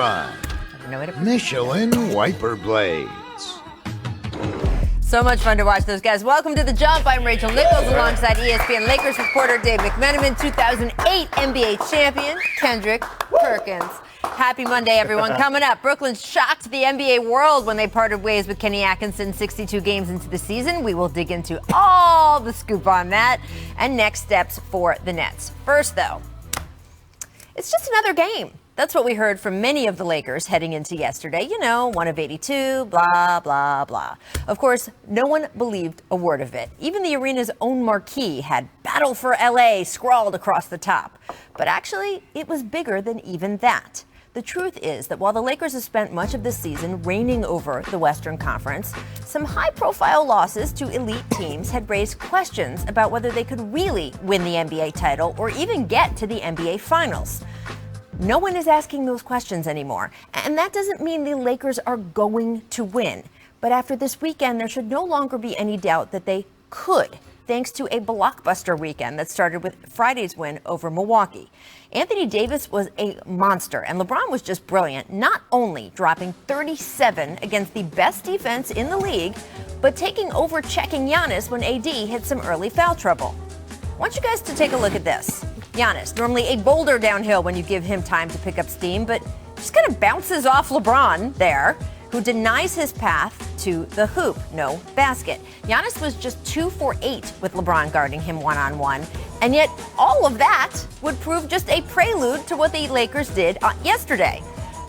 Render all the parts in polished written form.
by Michelin Wiper Blades. So much fun to watch those guys. Welcome to The Jump. I'm Rachel Nichols alongside ESPN Lakers reporter Dave McMenamin, 2008 NBA champion Kendrick Perkins. Happy Monday, everyone. Coming up, Brooklyn shocked the NBA world when they parted ways with Kenny Atkinson 62 games into the season. We will dig into all the scoop on that and next steps for the Nets. First, though, it's just another game. That's what we heard from many of the Lakers heading into yesterday. You know, 1 of 82, blah, blah, blah. Of course, no one believed a word of it. Even the arena's own marquee had "Battle for LA" scrawled across the top. But actually, it was bigger than even that. The truth is that while the Lakers have spent much of this season reigning over the Western Conference, some high-profile losses to elite teams had raised questions about whether they could really win the NBA title or even get to the NBA Finals. No one is asking those questions anymore, and that doesn't mean the Lakers are going to win. But after this weekend, there should no longer be any doubt that they could, thanks to a blockbuster weekend that started with Friday's win over Milwaukee. Anthony Davis was a monster, and LeBron was just brilliant, not only dropping 37 against the best defense in the league, but taking over checking Giannis when AD hit some early foul trouble. I want you guys to take a look at this. Giannis, normally a boulder downhill when you give him time to pick up steam, but just kind of bounces off LeBron there, who denies his path to the hoop. No basket. Giannis was just 2 for 8 with LeBron guarding him one-on-one, and yet all of that would prove just a prelude to what the Lakers did yesterday.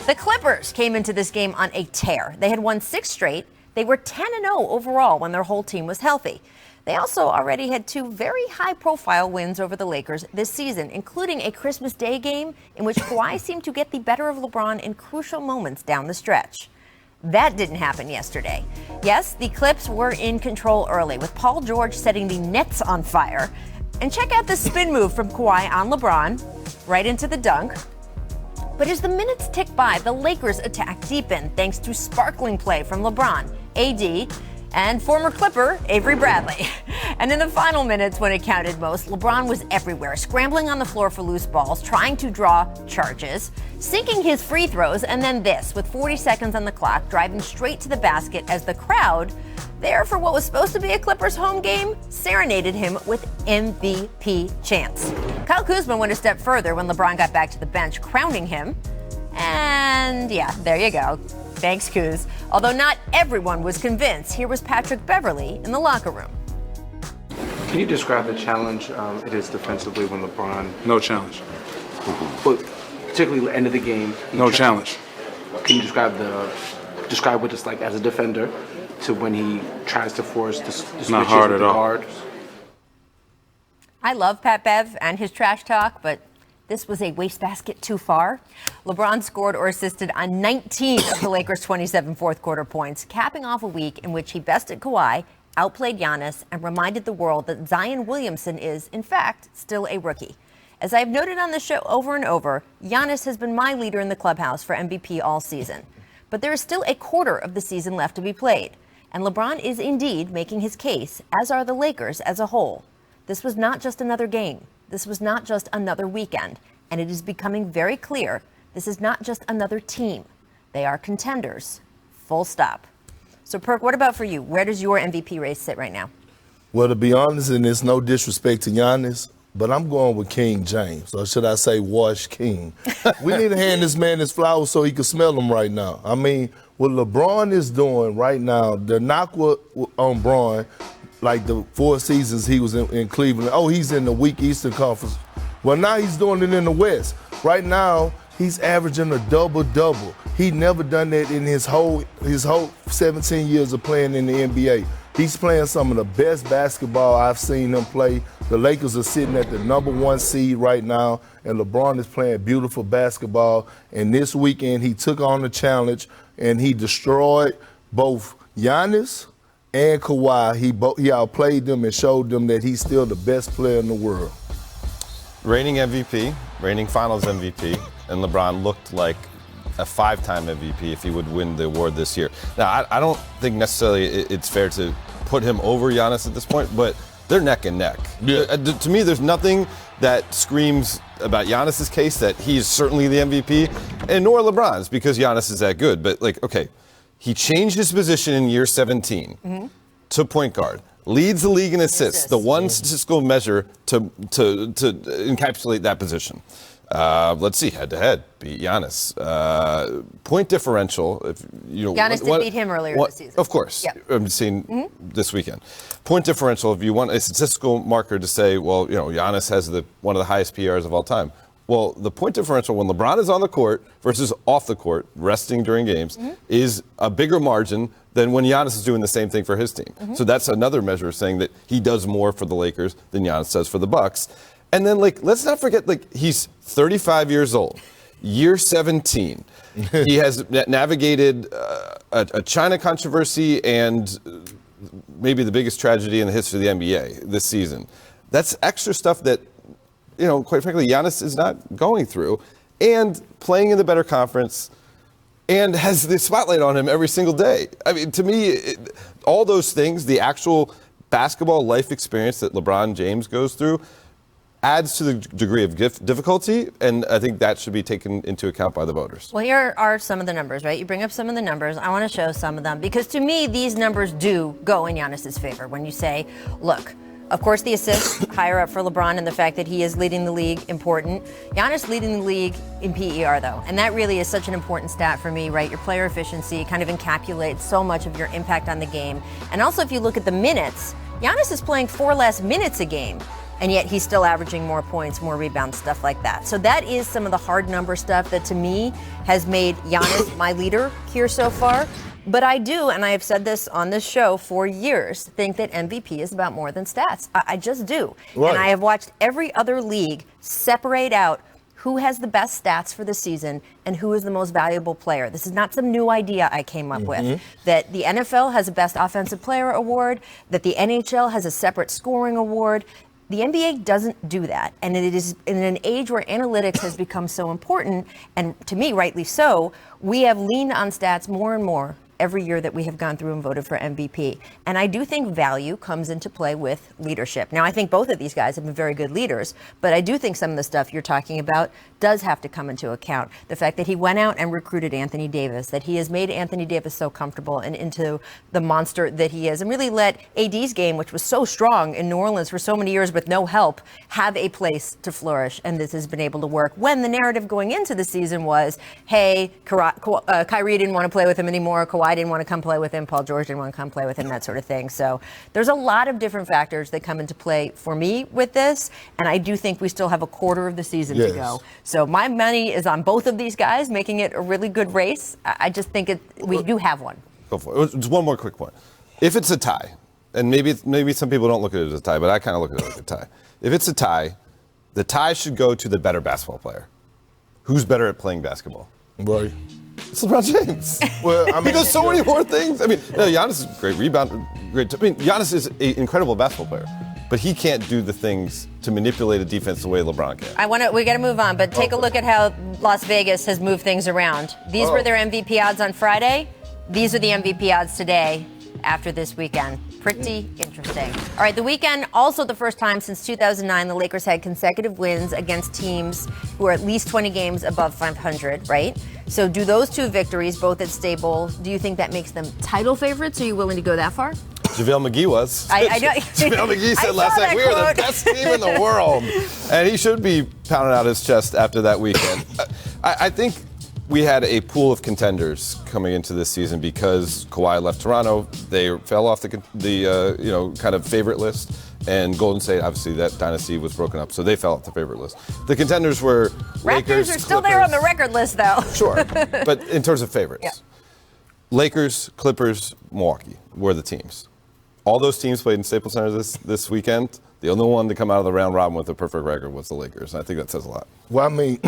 The Clippers came into this game on a tear. They had won 6 straight. They were 10-0 overall when their whole team was healthy. They also already had 2 very high-profile wins over the Lakers this season, including a Christmas Day game in which Kawhi seemed to get the better of LeBron in crucial moments down the stretch. That didn't happen yesterday. Yes, the Clips were in control early, with Paul George setting the Nets on fire. And check out the spin move from Kawhi on LeBron, right into the dunk. But as the minutes ticked by, the Lakers' attack deepened thanks to sparkling play from LeBron, AD, and former Clipper Avery Bradley. And in the final minutes, when it counted most, LeBron was everywhere, scrambling on the floor for loose balls, trying to draw charges, sinking his free throws, and then this, with 40 seconds on the clock, driving straight to the basket as the crowd, there for what was supposed to be a Clippers home game, serenaded him with MVP chants. Kyle Kuzma went a step further when LeBron got back to the bench, crowning him. And yeah, there you go. Thanks, Kuz. Although not everyone was convinced, here was Patrick Beverley in the locker room. Can you describe the challenge it is defensively when LeBron... No challenge. But particularly the end of the game... No challenge. Can you describe what it's like as a defender to when he tries to force the switches Not hard with at the all. guard? I love Pat Bev and his trash talk, but this was a wastebasket too far. LeBron scored or assisted on 19 of the Lakers' 27 fourth-quarter points, capping off a week in which he bested Kawhi, outplayed Giannis, and reminded the world that Zion Williamson is, in fact, still a rookie. As I've noted on the show over and over, Giannis has been my leader in the clubhouse for MVP all season. But there is still a quarter of the season left to be played, and LeBron is indeed making his case, as are the Lakers as a whole. This was not just another game. This was not just another weekend, and it is becoming very clear this is not just another team. They are contenders, full stop. So, Perk, what about for you? Where does your MVP race sit right now? Well, to be honest, and it's no disrespect to Giannis, but I'm going with King James, or should I say Wash King. We need to hand this man his flowers so he can smell them right now. I mean, what LeBron is doing right now, the knock on Bron, like the 4 seasons he was in Cleveland. Oh, he's in the weak Eastern Conference. Well, now he's doing it in the West. Right now, he's averaging a double-double. He never done that in his whole 17 years of playing in the NBA. He's playing some of the best basketball I've seen him play. The Lakers are sitting at the #1 seed right now, and LeBron is playing beautiful basketball. And this weekend, he took on the challenge, and he destroyed both Giannis and Kawhi. He outplayed them and showed them that he's still the best player in the world. Reigning MVP, reigning Finals MVP, and LeBron looked like a 5-time MVP if he would win the award this year. Now, I don't think necessarily it's fair to put him over Giannis at this point, but they're neck and neck. Yeah. To me, there's nothing that screams about Giannis's case that he's certainly the MVP, and nor LeBron's, because Giannis is that good. But okay, he changed his position in year 17 to point guard. Leads the league in assists, the one statistical measure to encapsulate that position. Let's see, head-to-head, beat Giannis. Point differential, Giannis did beat him earlier this season. Of course. Yep. I'm seeing this weekend. Point differential, if you want a statistical marker to say, well, Giannis has one of the highest PRs of all time. Well, the point differential when LeBron is on the court versus off the court, resting during games, is a bigger margin than when Giannis is doing the same thing for his team. So that's another measure saying that he does more for the Lakers than Giannis does for the Bucks. And then, let's not forget, he's 35 years old, year 17. He has navigated a China controversy and maybe the biggest tragedy in the history of the NBA this season. That's extra stuff that, quite frankly, Giannis is not going through, and playing in the better conference, and has the spotlight on him every single day. I mean, to me, all those things, the actual basketball life experience that LeBron James goes through, adds to the degree of difficulty, and I think that should be taken into account by the voters. Well, here are some of the numbers, right? You bring up some of the numbers. I want to show some of them, because to me, these numbers do go in Giannis's favor when you say, look, of course, the assists higher up for LeBron, and the fact that he is leading the league, important. Giannis leading the league in PER, though, and that really is such an important stat for me, right? Your player efficiency kind of encapsulates so much of your impact on the game. And also, if you look at the minutes, Giannis is playing 4 less minutes a game, and yet he's still averaging more points, more rebounds, stuff like that. So that is some of the hard number stuff that, to me, has made Giannis my leader here so far. But I do, and I have said this on this show for years, think that MVP is about more than stats. I just do. Right. And I have watched every other league separate out who has the best stats for the season and who is the most valuable player. This is not some new idea I came up with. That the NFL has a Best Offensive Player award, that the NHL has a separate scoring award. The NBA doesn't do that, and it is in an age where analytics has become so important, and to me, rightly so. We have leaned on stats more and more every year that we have gone through and voted for MVP. And I do think value comes into play with leadership. Now, I think both of these guys have been very good leaders, but I do think some of the stuff you're talking about does have to come into account. The fact that he went out and recruited Anthony Davis, that he has made Anthony Davis so comfortable and into the monster that he is, and really let AD's game, which was so strong in New Orleans for so many years with no help, have a place to flourish. And this has been able to work when the narrative going into the season was, hey, Kyrie didn't want to play with him anymore, Kawhi didn't want to come play with him, Paul George didn't want to come play with him, that sort of thing. So there's a lot of different factors that come into play for me with this, and I do think we still have a quarter of the season to go. So my money is on both of these guys, making it a really good race. I just think we do have one. Go for it. Just one more quick point. If it's a tie, and maybe some people don't look at it as a tie, but I kind of look at it like a tie. If it's a tie, the tie should go to the better basketball player. Who's better at playing basketball? Right. It's LeBron James. Well, I mean, he does so many more things. I mean, Giannis is a great rebounder. Giannis is an incredible basketball player, but he can't do the things to manipulate a defense the way LeBron can. We got to move on, but take a look at how Las Vegas has moved things around. These were their MVP odds on Friday. These are the MVP odds today after this weekend. Pretty interesting. All right, the weekend, also the first time since 2009, the Lakers had consecutive wins against teams who are at least 20 games above 500, right? So do those two victories, both at Stable, do you think that makes them title favorites? Are you willing to go that far? JaVale McGee was. I know. JaVale McGee said last night, we are the best team in the world. And he should be pounding out his chest after that weekend. I think we had a pool of contenders coming into this season because Kawhi left Toronto. They fell off the kind of favorite list. And Golden State, obviously, that dynasty was broken up, so they fell off the favorite list. The contenders were Lakers, Raptors are still Clippers. there on the record list, though. Sure, but in terms of favorites, Yeah. Lakers, Clippers, Milwaukee were the teams. All those teams played in Staples Center this weekend. The only one to come out of the round robin with a perfect record was the Lakers, and I think that says a lot. Well, I mean,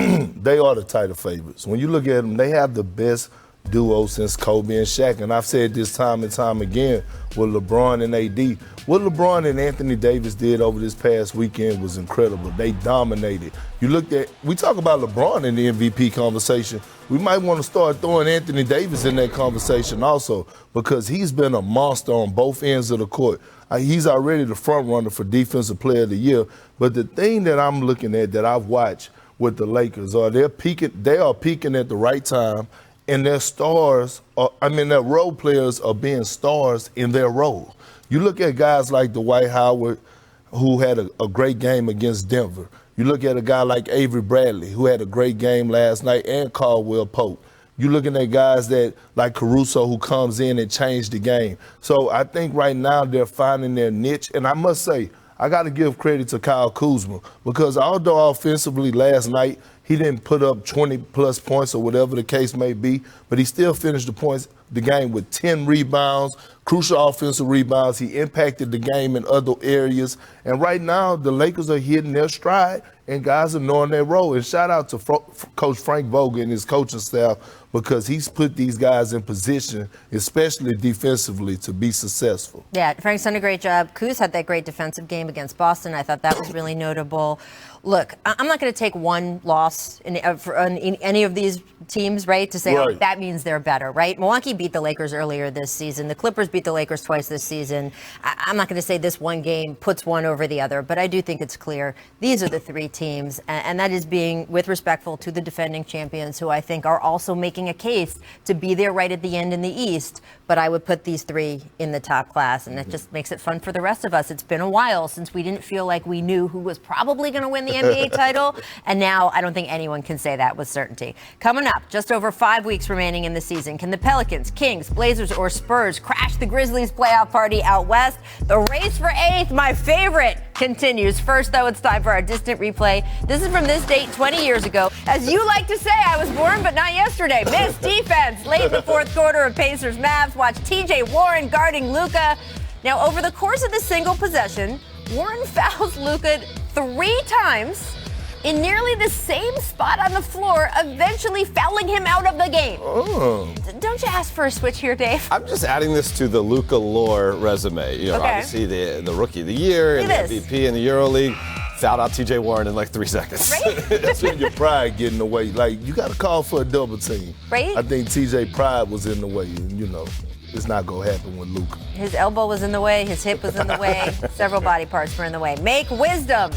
they are the title favorites. When you look at them, they have the best duo since Kobe and Shaq. And I've said this time and time again with LeBron and AD. What LeBron and Anthony Davis did over this past weekend was incredible. They dominated. We talk about LeBron in the MVP conversation. We might want to start throwing Anthony Davis in that conversation also, because he's been a monster on both ends of the court. He's already the front runner for Defensive Player of the Year. But the thing that I'm looking at that I've watched with the Lakers they are peaking at the right time, and their their role players are being stars in their role. You look at guys like Dwight Howard, who had a great game against Denver. You look at a guy like Avery Bradley, who had a great game last night, and Caldwell Pope. You're looking at guys like Caruso, who comes in and changed the game. So I think right now they're finding their niche. And I must say, I got to give credit to Kyle Kuzma, because although offensively last night he didn't put up 20-plus points or whatever the case may be, but he still finished the game with 10 rebounds, crucial offensive rebounds. He impacted the game in other areas. And right now, the Lakers are hitting their stride, and guys are knowing their role. And shout out to Coach Frank Vogel and his coaching staff, because he's put these guys in position, especially defensively, to be successful. Yeah, Frank's done a great job. Kuz had that great defensive game against Boston. I thought that was really notable. Look, I'm not going to take one loss in any of these teams, right, to say, oh, that means they're better, right? Milwaukee beat the Lakers earlier this season. The Clippers beat the Lakers twice this season. I'm not going to say this one game puts one over the other, but I do think it's clear these are the three teams, and that is being with respectful to the defending champions, who I think are also making a case to be there right at the end in the East. But I would put these three in the top class, and it just makes it fun for the rest of us. It's been a while since we didn't feel like we knew who was probably going to win the NBA title, and now I don't think anyone can say that with certainty. Coming up, just over 5 weeks remaining in the season, can the Pelicans, Kings, Blazers, or Spurs crash the Grizzlies playoff party out west? The race for 8th, my favorite, continues. First, though, it's time for our distant replay. This is from this date 20 years ago. As you like to say, I was born, but not yesterday. Missed defense late in the fourth quarter of Pacers-Mavs. Watch TJ Warren guarding Luka. Now, over the course of the single possession, Warren fouls Luka 3 times in nearly the same spot on the floor, eventually fouling him out of the game. Oh. Don't you ask for a switch here, Dave? I'm just adding this to the Luka lore resume. You know, obviously the Rookie of the Year and the MVP in the EuroLeague. Fouled out TJ Warren in like 3 seconds. Right? That's when your pride get in the way. Like, you got to call for a double team. Right? I think TJ pride was in the way, and it's not going to happen with Luka. His elbow was in the way, his hip was in the way, several body parts were in the way. Make wisdom.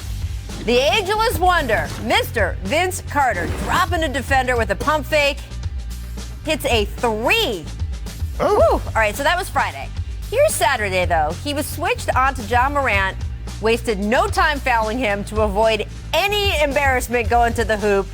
The ageless wonder, Mr. Vince Carter, dropping a defender with a pump fake, hits a 3. Oh. Woo. All right, so that was Friday. Here's Saturday, though. He was switched onto John Morant, wasted no time fouling him to avoid any embarrassment going to the hoop.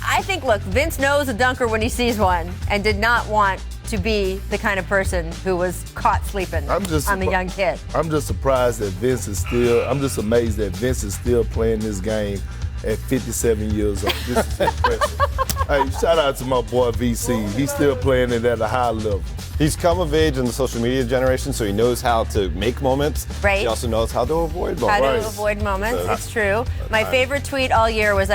I think, look, Vince knows a dunker when he sees one and did not want to be the kind of person who was caught sleeping on the young kid. I'm just surprised that I'm just amazed that Vince is still playing this game at 57 years old. This is impressive. Hey, shout out to my boy VC. He's still playing it at a high level. He's come of age in the social media generation, so he knows how to make moments. Right. He also knows how to avoid moments. How to avoid moments. It's true. My favorite tweet all year was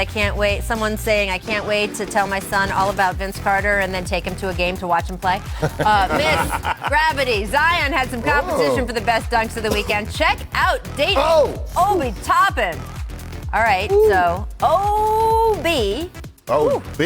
someone saying, I can't wait to tell my son all about Vince Carter and then take him to a game to watch him play. Miss Gravity. Zion had some competition for the best dunks of the weekend. Check out Dayton. Obi Toppin. All right, so OB. OB.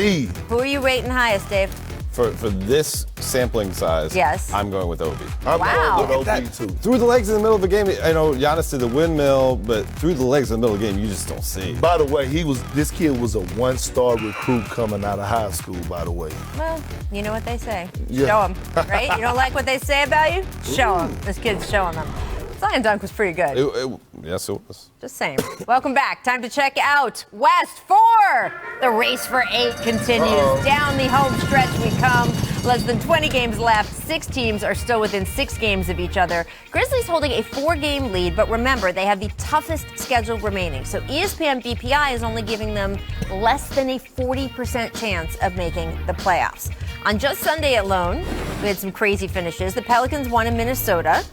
Who are you rating highest, Dave? For this sampling size, yes, I'm going with Obi. I'm going with OB too. Through the legs in the middle of the game, I know Giannis did the windmill, but through the legs in the middle of the game, you just don't see. By the way, this kid was a 1-star recruit coming out of high school, by the way. Well, you know what they say. Yeah. Show them, right? You don't like what they say about you? Show them. This kid's showing them. Zion dunk was pretty good. Yes, it was. Just saying. Welcome back. Time to check out West 4. The race for 8 continues. Down the home stretch we come. Less than 20 games left. 6 teams are still within 6 games of each other. Grizzlies holding a 4-game lead, but remember, they have the toughest schedule remaining. So ESPN BPI is only giving them less than a 40% chance of making the playoffs. On just Sunday alone, we had some crazy finishes. The Pelicans won in Minnesota.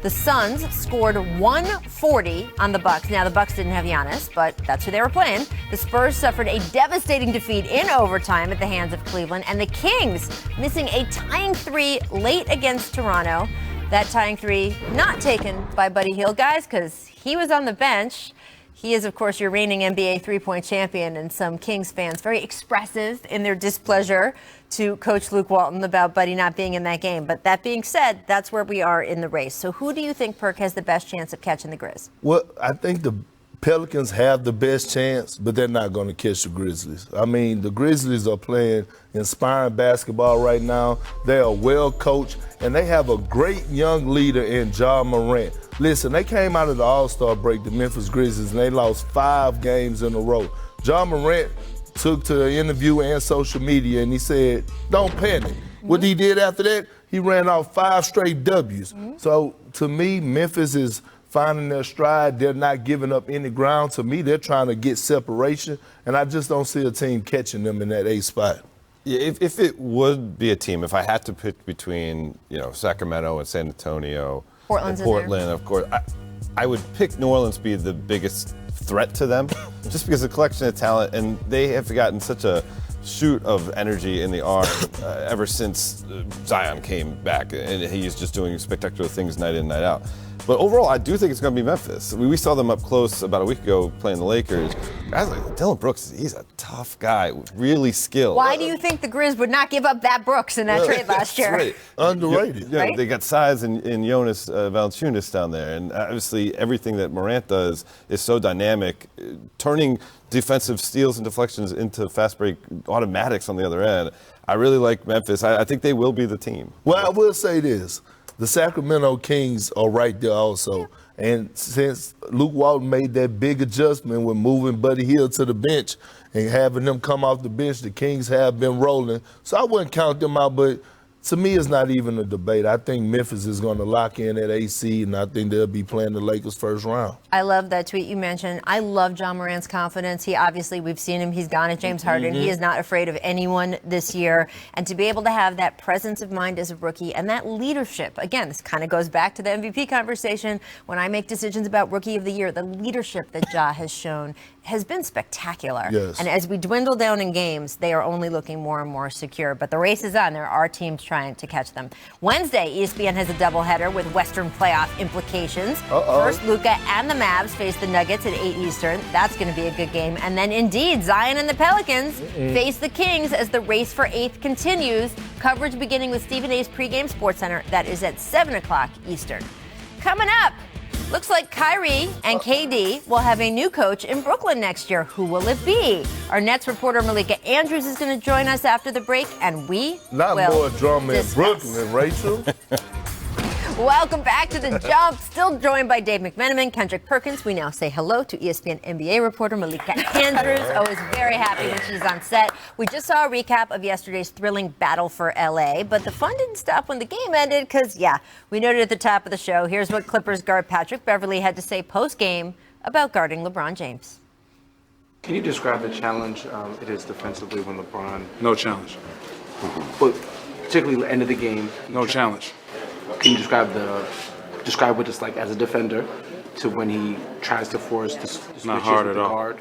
The Suns scored 140 on the Bucks. Now, the Bucks didn't have Giannis, but that's who they were playing. The Spurs suffered a devastating defeat in overtime at the hands of Cleveland, and the Kings missing a tying three late against Toronto. That tying three not taken by Buddy Hield, guys, because he was on the bench. He is, of course, your reigning NBA three-point champion, and some Kings fans very expressive in their displeasure to Coach Luke Walton about Buddy not being in that game. But that being said, that's where we are in the race. So who do you think, Perk, has the best chance of catching the Grizz? Well, I think the Pelicans have the best chance, but they're not going to catch the Grizzlies. I mean, the Grizzlies are playing inspiring basketball right now. They are well coached, and they have a great young leader in Ja Morant. Listen, they came out of the All-Star break, the Memphis Grizzlies, and they lost 5 games in a row. Ja Morant took to the interview and social media, and he said, don't panic. What he did after that, he ran off 5 straight W's. So, to me, Memphis is finding their stride. They're not giving up any ground. To me, they're trying to get separation, and I just don't see a team catching them in that 8th spot. Yeah, if it would be a team, if I had to pick between, Sacramento and San Antonio, Portland's and Portland, of course, I would pick New Orleans to be the biggest threat to them, just because of the collection of talent, and they have gotten such a shoot of energy in the arm ever since Zion came back, and he's just doing spectacular things night in, night out. But overall, I do think it's going to be Memphis. We saw them up close about a week ago playing the Lakers. Guys like Dillon Brooks, he's a tough guy, really skilled. Why do you think the Grizz would not give up that Brooks in that trade last year? Right. Underrated. Yeah, Right? They got size in Jonas Valanciunas down there. And obviously everything that Morant does is so dynamic, turning defensive steals and deflections into fast break automatics on the other end. I really like Memphis. I think they will be the team. Well, I will say this. The Sacramento Kings are right there also. And since Luke Walton made that big adjustment with moving Buddy Hield to the bench and having them come off the bench, the Kings have been rolling. So I wouldn't count them out, but to me, it's not even a debate. I think Memphis is going to lock in at AC, and I think they'll be playing the Lakers first round. I love that tweet you mentioned. I love Ja Morant's confidence. He obviously, we've seen him. He's gone at James Harden. He is not afraid of anyone this year. And to be able to have that presence of mind as a rookie and that leadership, again, this kind of goes back to the MVP conversation. When I make decisions about Rookie of the Year, the leadership that Ja has shown has been spectacular. Yes. And as we dwindle down in games, they are only looking more and more secure. But the race is on. There are teams trying to catch them. Wednesday, ESPN has a doubleheader with Western playoff implications. First, Luka and the Mavs face the Nuggets at 8 Eastern. That's going to be a good game. And then, indeed, Zion and the Pelicans face the Kings as the race for 8th continues. Coverage beginning with Stephen A's pregame Sports Center. That is at 7 o'clock Eastern. Coming up, looks like Kyrie and KD will have a new coach in Brooklyn next year. Who will it be? Our Nets reporter Malika Andrews is going to join us after the break, and we Not will more drama in discuss. Brooklyn, Rachel. Welcome back to The Jump. Still joined by Dave McMenamin, Kendrick Perkins. We now say hello to ESPN NBA reporter Malika Andrews. Always very happy when she's on set. We just saw a recap of yesterday's thrilling battle for LA, but the fun didn't stop when the game ended because, we noted at the top of the show, here's what Clippers guard Patrick Beverley had to say post-game about guarding LeBron James. Can you describe the challenge it is defensively when LeBron, No challenge. but particularly the end of the game? No challenge. Can you describe what it's like as a defender to when he tries to force the switches Not hard with at the all. guard?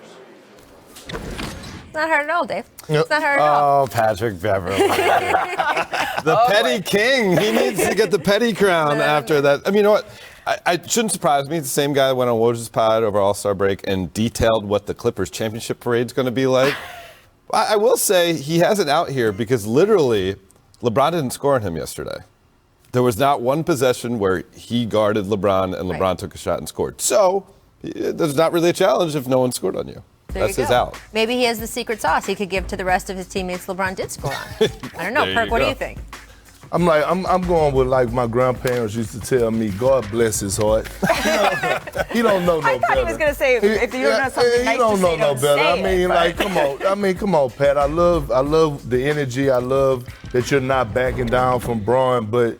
It's not hard at all, Dave. It's not hard at all. Oh, Patrick Beverley. The petty king. He needs to get the petty crown after that. I mean, you know what? I shouldn't surprise me. It's the same guy that went on Woj's pod over All-Star break and detailed what the Clippers championship parade is going to be like. I will say he has it out here because literally LeBron didn't score on him yesterday. There was not one possession where he guarded LeBron and LeBron took a shot and scored. So there's not really a challenge if no one scored on you. There That's you his go. out. Maybe he has the secret sauce he could give to the rest of his teammates LeBron did score on. I don't know. There Perk, you what do go. you think? I'm going with like my grandparents used to tell me, God bless his heart. He don't know no better. I thought he was gonna say, if you don't know something nice he don't to know say, no don't better. say I mean, it, like, but- come on, Pat. I love the energy. I love that you're not backing down from Braun, but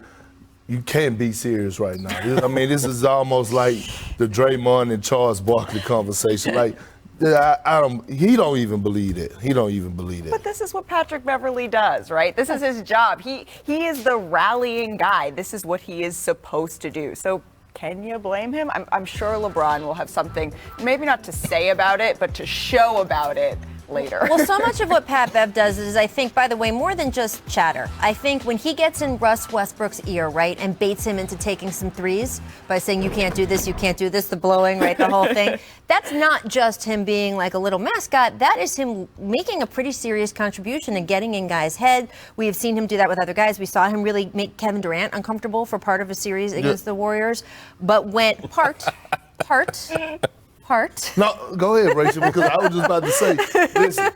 you can't be serious right now. This is almost like the Draymond and Charles Barkley conversation. Like, he don't even believe it. He don't even believe it. But this is what Patrick Beverley does, right? This is his job. He is the rallying guy. This is what he is supposed to do. So can you blame him? I'm sure LeBron will have something, maybe not to say about it, but to show about it later. Well, so much of what Pat Bev does is, I think, by the way, more than just chatter. I think when he gets in Russ Westbrook's ear, right, and baits him into taking some threes by saying, you can't do this, the blowing, right, the whole thing, that's not just him being like a little mascot. That is him making a pretty serious contribution and getting in guys' head. We have seen him do that with other guys. We saw him really make Kevin Durant uncomfortable for part of a series against the Warriors. But when part. No, go ahead, Rachel, because I was just about to say, listen.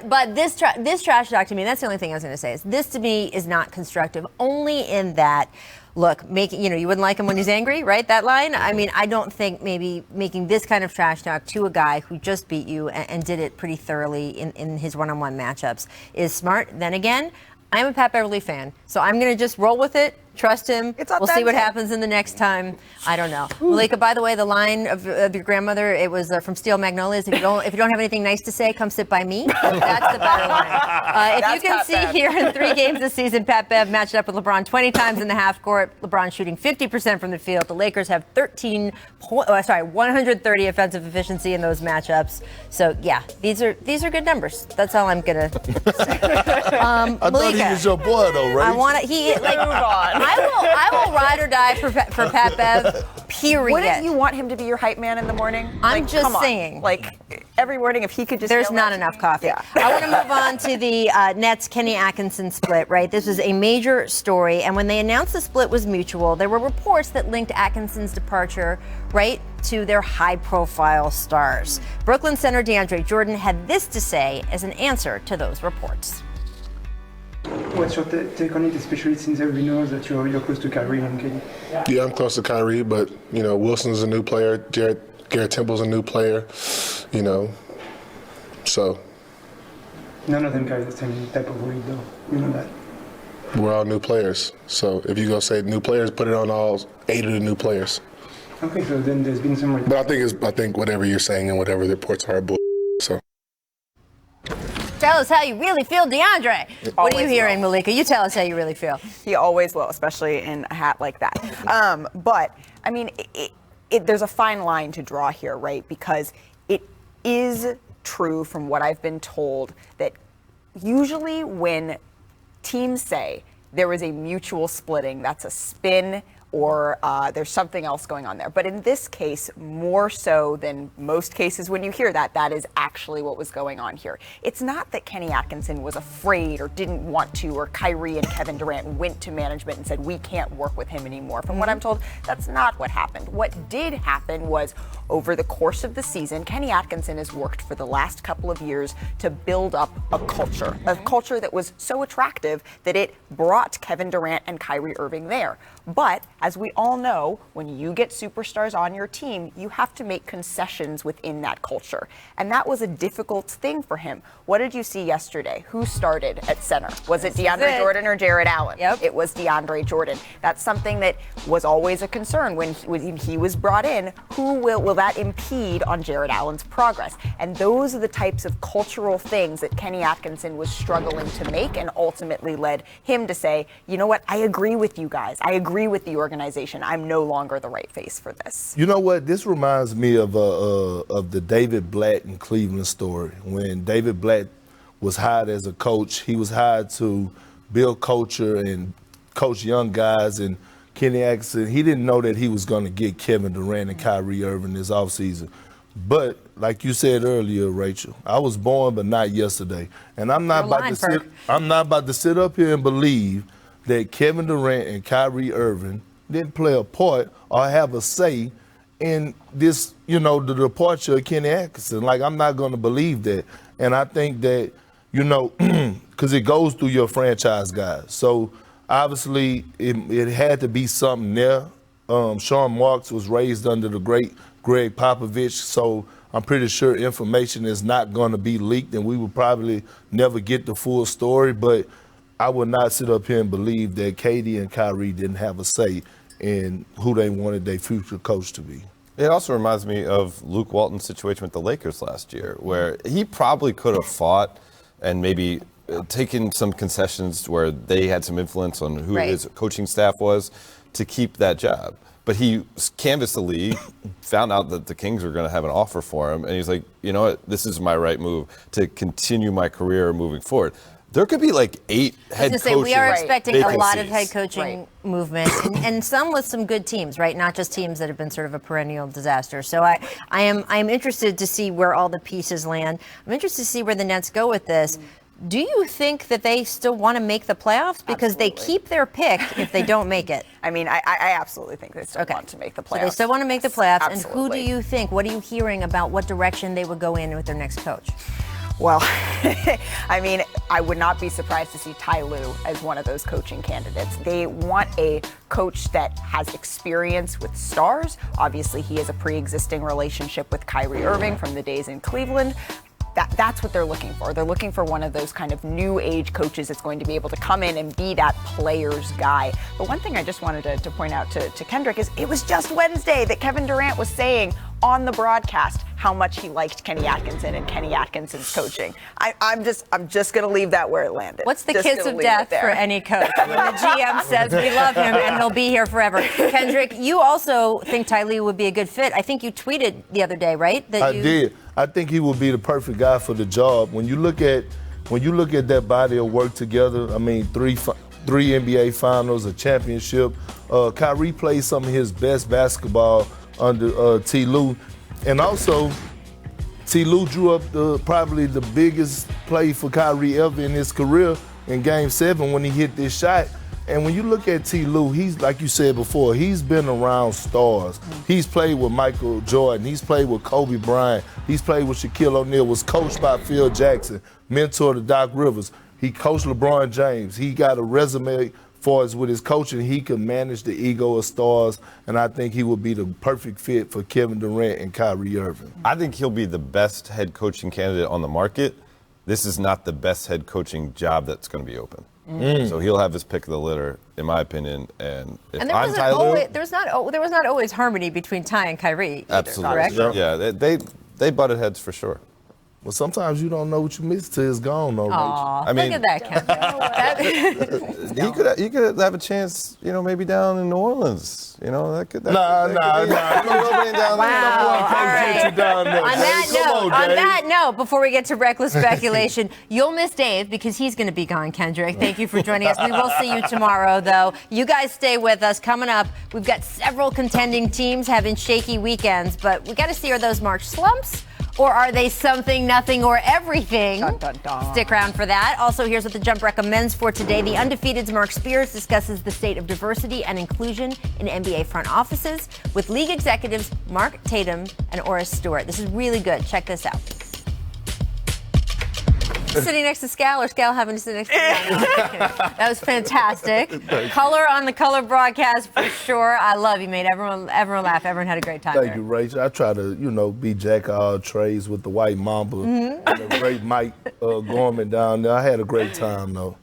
But this trash talk to me, that's the only thing I was going to say, is this to me is not constructive, only in that, look, you wouldn't like him when he's angry, right? That line? I mean, I don't think maybe making this kind of trash talk to a guy who just beat you and did it pretty thoroughly in his one-on-one matchups is smart. Then again, I'm a Pat Beverly fan, so I'm going to just roll with it. Trust him. We'll see what happens in the next time. I don't know. Malika, by the way, the line of your grandmother, it was from Steel Magnolias. If you don't have anything nice to say, come sit by me. That's the better line. If you can see here in 3 games this season, Pat Bev matched up with LeBron 20 times in the half court. LeBron shooting 50% from the field. The Lakers have 130 offensive efficiency in those matchups. So yeah, these are good numbers. That's all I'm gonna say. I thought he was your boy though, right? I want to. Move on. I will ride or die for Pat Bev, period. Wouldn't you want him to be your hype man in the morning? I'm just saying. Like, every morning, if he could just... There's not enough coffee. Yeah. I want to move on to the Nets-Kenny Atkinson split, right? This was a major story, and when they announced the split was mutual, there were reports that linked Atkinson's departure, right, to their high-profile stars. Brooklyn center DeAndre Jordan had this to say as an answer to those reports. What's your take on it, especially since everybody knows that you're close to Kyrie and KD? Yeah, I'm close to Kyrie, but, Wilson's a new player. Garrett Temple's a new player, so. None of them carry the same type of weight, though. You know that. We're all new players. So if you go say new players, put it on all 8 of the new players. Okay, so then there's been some... But I think whatever you're saying and whatever the reports are bull. So. Tell us how you really feel, DeAndre. What are you hearing, Malika? You tell us how you really feel. He always will, especially in a hat like that. But, I mean, there's a fine line to draw here, right? Because it is true from what I've been told that usually when teams say there is a mutual splitting, that's a spin or there's something else going on there. But in this case, more so than most cases when you hear that, that is actually what was going on here. It's not that Kenny Atkinson was afraid or didn't want to, or Kyrie and Kevin Durant went to management and said, we can't work with him anymore. From what I'm told, that's not what happened. What did happen was over the course of the season, Kenny Atkinson has worked for the last couple of years to build up a culture that was so attractive that it brought Kevin Durant and Kyrie Irving there. But as we all know, when you get superstars on your team, you have to make concessions within that culture. And that was a difficult thing for him. What did you see yesterday? Who started at center? Was it DeAndre Jordan or Jarrett Allen? Yep. It was DeAndre Jordan. That's something that was always a concern when he was brought in. Who will that impede on Jarrett Allen's progress? And those are the types of cultural things that Kenny Atkinson was struggling to make and ultimately led him to say, you know what, I agree with you guys. I agree with the organization. I'm no longer the right face for this. You know what? This reminds me of the David Blatt in Cleveland story. When David Blatt was hired as a coach, he was hired to build culture and coach young guys. And Kenny Atkinson, he didn't know that he was going to get Kevin Durant and Kyrie Irving this offseason. But like you said earlier, Rachel, I was born but not yesterday. And I'm not about to sit up here and believe that Kevin Durant and Kyrie Irving didn't play a part or have a say in this, the departure of Kenny Atkinson. Like, I'm not going to believe that. And I think that, because it goes through your franchise guys. So, obviously, it had to be something there. Sean Marks was raised under the great Greg Popovich, so I'm pretty sure information is not going to be leaked, and we will probably never get the full story. But I would not sit up here and believe that KD and Kyrie didn't have a say in who they wanted their future coach to be. It also reminds me of Luke Walton's situation with the Lakers last year, where he probably could have fought and maybe taken some concessions where they had some influence on who his coaching staff was to keep that job. But he canvassed the league, found out that the Kings were going to have an offer for him, and he's like, you know what, this is my right move to continue my career moving forward. There could be like 8 head coaching we are expecting a lot of vacancies. head coaching movement, and some with some good teams, right? Not just teams that have been sort of a perennial disaster. So I am interested to see where all the pieces land. I'm interested to see where the Nets go with this. Do you think that they still want to make the playoffs? Because they keep their pick if they don't make it. I mean, I absolutely think they still want to make the playoffs. So they still want to make the playoffs. Absolutely. And who do you think, what are you hearing about what direction they would go in with their next coach? Well, I mean, I would not be surprised to see Ty Lue as one of those coaching candidates. They want a coach that has experience with stars. Obviously, he has a pre-existing relationship with Kyrie Irving from the days in Cleveland. That's what they're looking for. They're looking for one of those kind of new age coaches that's going to be able to come in and be that player's guy. But one thing I just wanted to point out to Kendrick is it was just Wednesday that Kevin Durant was saying on the broadcast how much he liked Kenny Atkinson and Kenny Atkinson's coaching. I'm just going to leave that where it landed. What's the kiss of death for any coach? When the GM says we love him and he'll be here forever. Kendrick, you also think Ty Lue would be a good fit. I think you tweeted the other day, right? I did. I think he would be the perfect guy for the job. When you look at that body of work together, I mean, three NBA finals, a championship. Kyrie played some of his best basketball under T. Lue. And also, T. Lue drew up probably the biggest play for Kyrie ever in his career in Game 7 when he hit this shot. And when you look at T. Lue, he's, like you said before, he's been around stars. He's played with Michael Jordan. He's played with Kobe Bryant. He's played with Shaquille O'Neal, was coached by Phil Jackson, mentor to Doc Rivers. He coached LeBron James. He got a resume far as with his coaching. He can manage the ego of stars, and I think he would be the perfect fit for Kevin Durant and Kyrie Irving. I think he'll be the best head coaching candidate on the market. This is not the best head coaching job that's going to be open. So he'll have his pick of the litter, in my opinion. And if And I'm Ty Lue, there was not always harmony between Ty and Kyrie. absolutely, Correct? yeah, they butted heads for sure. Well, sometimes you don't know what you missed till it's gone, though, Rachel. Aw, I mean- look at that, Kendrick. He could have a chance, maybe down in New Orleans. Nah. Could be opening down Wow. All Can't right. you down there, On Dave. that Come note, on, Dave. that note, before we get to reckless speculation, you'll miss Dave because he's going to be gone, Kendrick. Thank you for joining us. We will see you tomorrow, though. You guys stay with us. Coming up, we've got several contending teams having shaky weekends, but we got to see, are those March slumps? Or are they something, nothing, or everything? Dun, dun, dun. Stick around for that. Also, here's what the Jump recommends for today. The Undefeated's Mark Spears discusses the state of diversity and inclusion in NBA front offices with league executives Mark Tatum and Oris Stewart. This is really good. Check this out. Sitting next to Scal, or Scal having to sit next to me. That was fantastic. Color on the color broadcast for sure. I love you, mate. Everyone laughed. Everyone had a great time Thank there. you, Rachel. I try to, be jack of all trades with the White Mamba and the great Mike Gorman down there. I had a great time, though.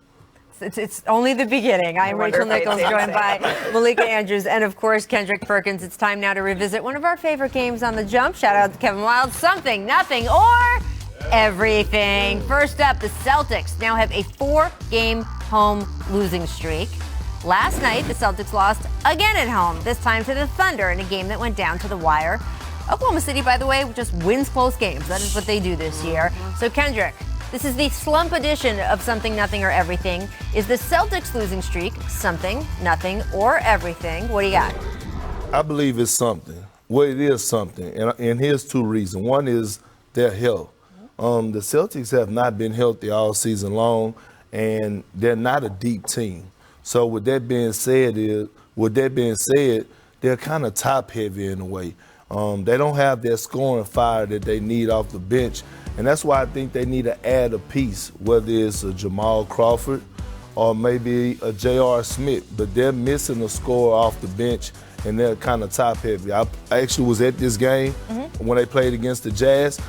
It's only the beginning. I'm wonder Rachel if Nichols, I'd say joined by Malika Andrews and, of course, Kendrick Perkins. It's time now to revisit one of our favorite games on the Jump. Shout out to Kevin Wild. Something, nothing, or everything. First up, the Celtics now have a 4-game home losing streak. Last night, the Celtics lost again at home, this time to the Thunder in a game that went down to the wire. Oklahoma City, by the way, just wins close games. That is what they do this year. So, Kendrick, this is the slump edition of Something, Nothing, or Everything. Is the Celtics losing streak something, nothing, or everything? What do you got? I believe it's something. Well, it is something. And here's 2 reasons. One is their health. The Celtics have not been healthy all season long, and they're not a deep team. So with that being said, they're kind of top heavy in a way. They don't have that scoring fire that they need off the bench, and that's why I think they need to add a piece, whether it's a Jamal Crawford or maybe a J.R. Smith. But they're missing a scorer off the bench, and they're kind of top heavy. I actually was at this game when they played against the Jazz,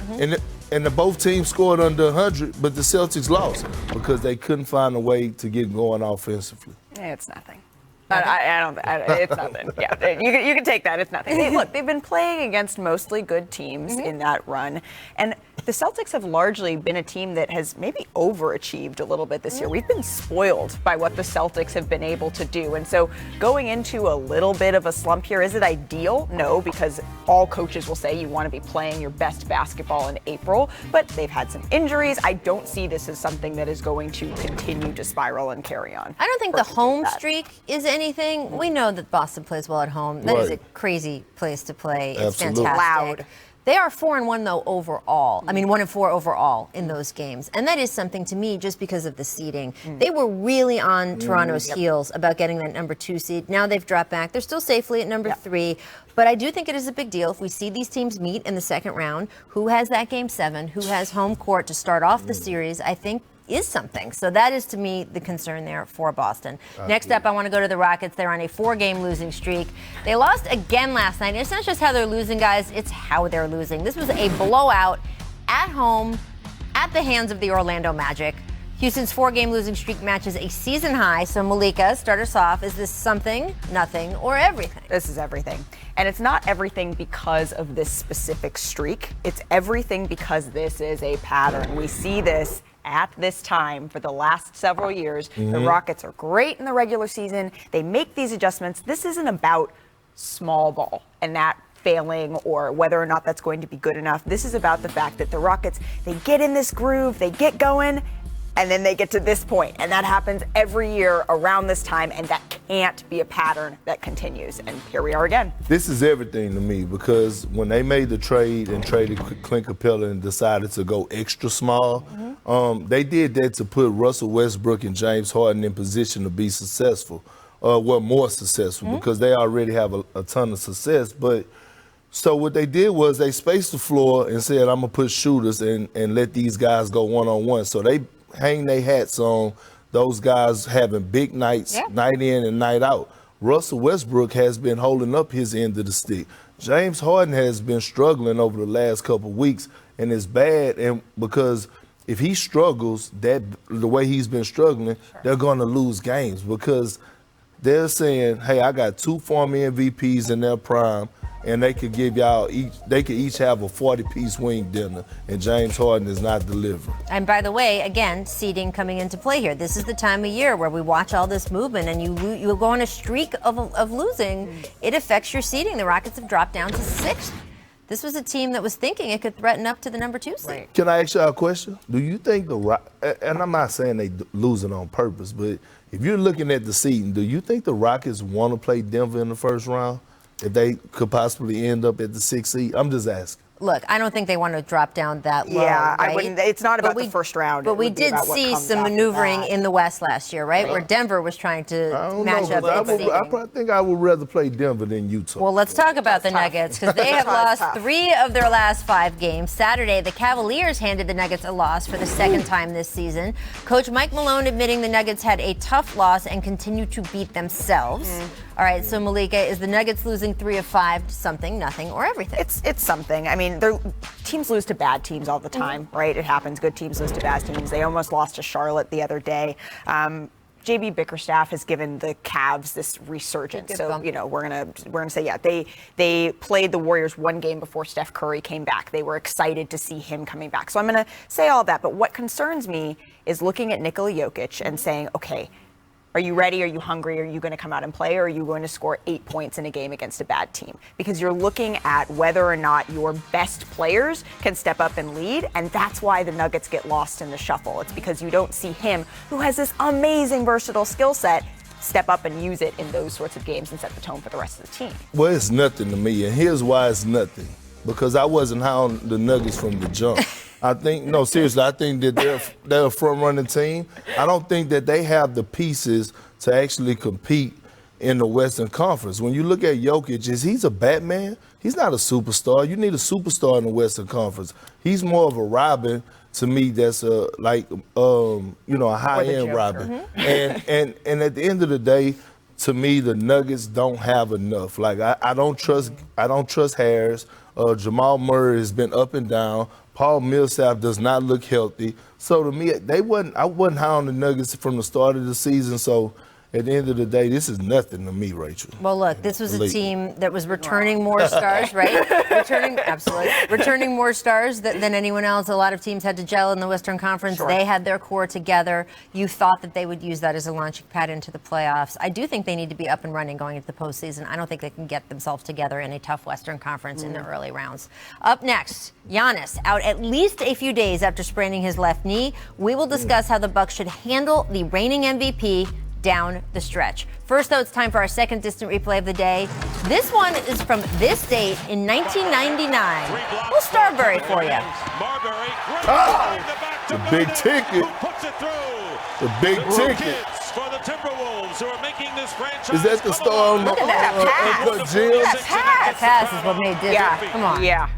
and both teams scored under 100, but the Celtics lost because they couldn't find a way to get going offensively. It's nothing. It's nothing. Yeah, you can take that. It's nothing. Look, they've been playing against mostly good teams in that run. And the Celtics have largely been a team that has maybe overachieved a little bit this year. We've been spoiled by what the Celtics have been able to do. And so going into a little bit of a slump here, is it ideal? No, because all coaches will say you want to be playing your best basketball in April, but they've had some injuries. I don't see this as something that is going to continue to spiral and carry on. I don't think the home streak is anything. We know that Boston plays well at home. That is a crazy place to play. It's Absolutely. fantastic. Loud. They are 4-1 though overall. I mean 1-4 overall in those games, and that is something to me just because of the seeding. They were really on Toronto's heels about getting that number 2 seed. Now they've dropped back. They're still safely at number 3, but I do think it is a big deal if we see these teams meet in the second round. Who has that game 7? Who has home court to start off the series? I think is something. So that is, to me, the concern there for Boston. Next up, I want to go to the Rockets. They're on a 4-game losing streak. They lost again last night. And it's not just how they're losing, guys. It's how they're losing. This was a blowout at home at the hands of the Orlando Magic. Houston's 4-game losing streak matches a season high. So Malika, start us off. Is this something, nothing, or everything? This is everything. And it's not everything because of this specific streak. It's everything because this is a pattern. We see this at this time for the last several years. The Rockets are great in the regular season. They make these adjustments. This isn't about small ball and that failing or whether or not that's going to be good enough. This is about the fact that the Rockets, they get in this groove, they get going, and then they get to this point. And that happens every year around this time, and that can't be a pattern that continues. And here we are again. This is everything to me because when they made the trade and traded Clint Capella and decided to go extra small, they did that to put Russell Westbrook and James Harden in position to be successful, more successful because they already have a ton of success. But so what they did was they spaced the floor and said, I'm going to put shooters and let these guys go one-on-one. So they hang their hats on those guys having big nights, night in and night out. Russell Westbrook has been holding up his end of the stick. James Harden has been struggling over the last couple of weeks, and it's bad. And because if he struggles the way he's been struggling, they're going to lose games because they're saying, hey, I got 2 former MVPs in their prime, and they could give y'all each have a 40-piece wing dinner, and James Harden is not delivering. And by the way, again, seeding coming into play here. This is the time of year where we watch all this movement, and you go on a streak of losing. It affects your seeding. The Rockets have dropped down to 6th. This was a team that was thinking it could threaten up to the number 2 seed. Right. Can I ask you a question? Do you think and I'm not saying they losing on purpose, but if you're looking at the seeding, do you think the Rockets want to play Denver in the first round? If they could possibly end up at the 6th seed? I'm just asking. Look, I don't think they want to drop down that low. Yeah, right? I wouldn't. It's not about the first round. But we did see some maneuvering in the West last year, right? Where Denver was trying to match up. I think I would rather play Denver than Utah. Well, let's talk about the Nuggets because they have lost 3 of their last 5 games. Saturday, the Cavaliers handed the Nuggets a loss for the second time this season. Coach Mike Malone admitting the Nuggets had a tough loss and continue to beat themselves. All right, so Malika, is the Nuggets losing 3 of 5 something, nothing, or everything? It's something. I mean, teams lose to bad teams all the time, right? It happens. Good teams lose to bad teams. They almost lost to Charlotte the other day. JB Bickerstaff has given the Cavs this resurgence. So, we're gonna say, they played the Warriors 1 game before Steph Curry came back. They were excited to see him coming back. So I'm gonna say all that. But what concerns me is looking at Nikola Jokic and saying, okay, are you ready? Are you hungry? Are you going to come out and play? Or are you going to score 8 points in a game against a bad team? Because you're looking at whether or not your best players can step up and lead. And that's why the Nuggets get lost in the shuffle. It's because you don't see him, who has this amazing versatile skill set, step up and use it in those sorts of games and set the tone for the rest of the team. Well, it's nothing to me. And here's why it's nothing. Because I wasn't high on the Nuggets from the jump. I think that they're a front-running team. I don't think that they have the pieces to actually compete in the Western Conference. When you look at Jokic, he's a Batman. He's not a superstar. You need a superstar in the Western Conference. He's more of a Robin to me. That's a high-end Robin. And at the end of the day, to me, the Nuggets don't have enough. Like I don't trust Harris. Jamal Murray has been up and down. Paul Millsap does not look healthy. So to me, I wasn't high on the Nuggets from the start of the season. So at the end of the day, this is nothing to me, Rachel. Well, look, this was a Believe me. team that was returning more stars, right? Returning more stars than anyone else. A lot of teams had to gel in the Western Conference. Sure. They had their core together. You thought that they would use that as a launching pad into the playoffs. I do think they need to be up and running going into the postseason. I don't think they can get themselves together in a tough Western Conference in the early rounds. Up next, Giannis out at least a few days after spraining his left knee. We will discuss how the Bucks should handle the reigning MVP down the stretch. First, though, it's time for our second distant replay of the day. This one is from this date in 1999. We'll Starbury for you. The big ticket. The big ticket. For the Timberwolves, who are making this franchise. Is that the star on the Look at that pass. Uncut Gems? That pass is what made this. Yeah. Come on. Yeah.